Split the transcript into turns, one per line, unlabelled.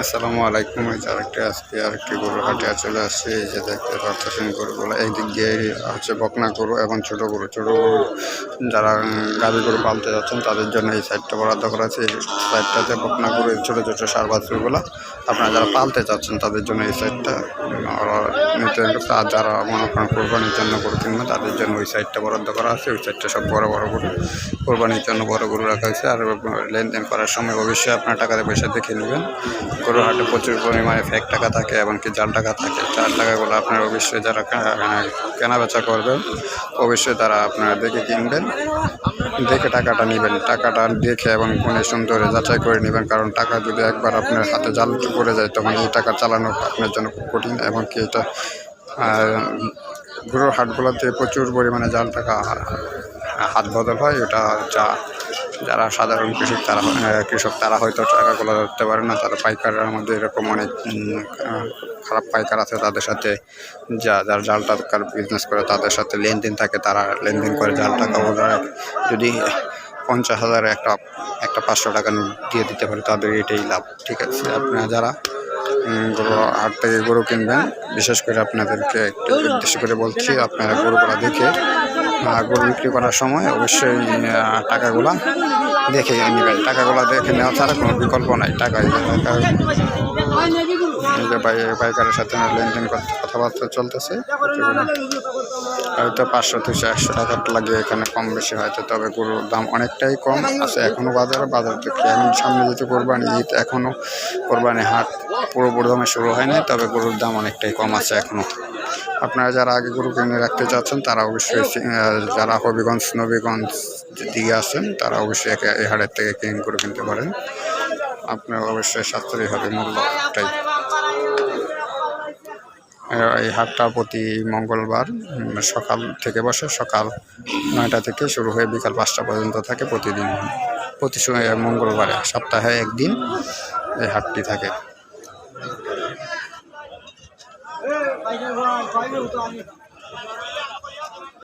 আসসালামু আলাইকুম। এই যে আরেকটি গরুর হাটে চলে আসছে। এই যে দেখতে পাচ্ছেন গরুগুলো এই দিক দিয়ে হচ্ছে বকনা গরু এবং ছোট গরু যারা গাভী গরু পালতে যাচ্ছেন তাদের জন্য এই সাইডটা বরাদ্দ করা আছে। এই সাইডটাতে বকনা গরু ছোট সার বাছুরগুলো আপনারা যারা পালতে চাচ্ছেন তাদের জন্য এই সাইডটা নিতে। আর যারা মনে করেন কোরবানির জন্য গরু কিনবে তাদের জন্য ওই সাইডটা বরাদ্দ করা আছে। ওই সাইডটা সব বড় বড় গরু কোরবানির জন্য বড় গরু রাখা হয়েছে। আর লেনদেন করার সময় অবশ্যই আপনার টাকাতে পয়সা দেখে নেবেন। গরুর হাটে প্রচুর পরিমাণে ফেক টাকা থাকে, এমনকি জাল টাকা থাকে। জাল টাকাগুলো আপনার অবশ্যই যারা কেনা বেচা করবেন অবশ্যই তারা আপনারা দেখে কিনবেন, দেখে টাকাটা নেবেন। টাকাটা দেখে এবং গুণে সুন্দরে যাচাই করে নেবেন, কারণ টাকা যদি একবার আপনার হাতে জাল পড়ে যায় তখন এই টাকা চালানো আপনার জন্য খুব কঠিন। এমনকি এটা গরুর হাটগুলোতে প্রচুর পরিমাণে জাল টাকা হাত বদল হয়। এটা যারা সাধারণ কৃষক তারা হয়তো টাকাগুলো ধরতে পারে না। তারা পাইকাররা মধ্যে এরকম অনেক খারাপ পাইকার আছে, তাদের সাথে যারা জাল টাকার বিজনেস করে তাদের সাথে লেনদেন থাকে, তারা লেনদেন করে জাল টাকা। ওরা যদি 50,000 একটা 500 টাকা দিয়ে দিতে পারে তাদের এটাই লাভ। ঠিক আছে, আপনারা যারা গরু হাট থেকে গরু কিনবেন বিশেষ করে আপনাদেরকে একটু উদ্দেশ্য করে বলছি, আপনারা গরুগুলো দেখে গরু বিক্রি করার সময় অবশ্যই টাকাগুলা দেখে নেবেন। টাকাগুলো দেখে নেওয়া ছাড়া কোনো বিকল্প নাই। পাইকারের সাথে লেনদেন কথাবার্তা চলতেছে। হয়তো 500 থেকে 100 টাকা লাগিয়ে এখানে কম বেশি হয়তো, তবে গরুর দাম অনেকটাই কম আছে এখনও বাজার থেকে। এখন সামনে যেহেতু কোরবানি ঈদ, এখনও কোরবানি হাট পুরোপুরি দামে শুরু হয় নাই, তবে গরুর দাম অনেকটাই কম আছে এখনও। আপনারা যারা আগে গরু কিনে রাখতে চাচ্ছেন তারা অবশ্যই, যারা হবিগঞ্জ নবীগঞ্জ দিকে আসেন তারা অবশ্যই এই হাটের থেকে গরু কিনতে পারেন। আপনার অবশ্যই সাশ্রয়ী হবে মূল্যটাই। এই হাটটা প্রতি মঙ্গলবার সকাল থেকে বসে, সকাল 9টা থেকে শুরু হয়ে বিকাল 5টা পর্যন্ত থাকে প্রতিদিন। প্রতি মঙ্গলবারে সপ্তাহে একদিন এই হাটটি থাকে।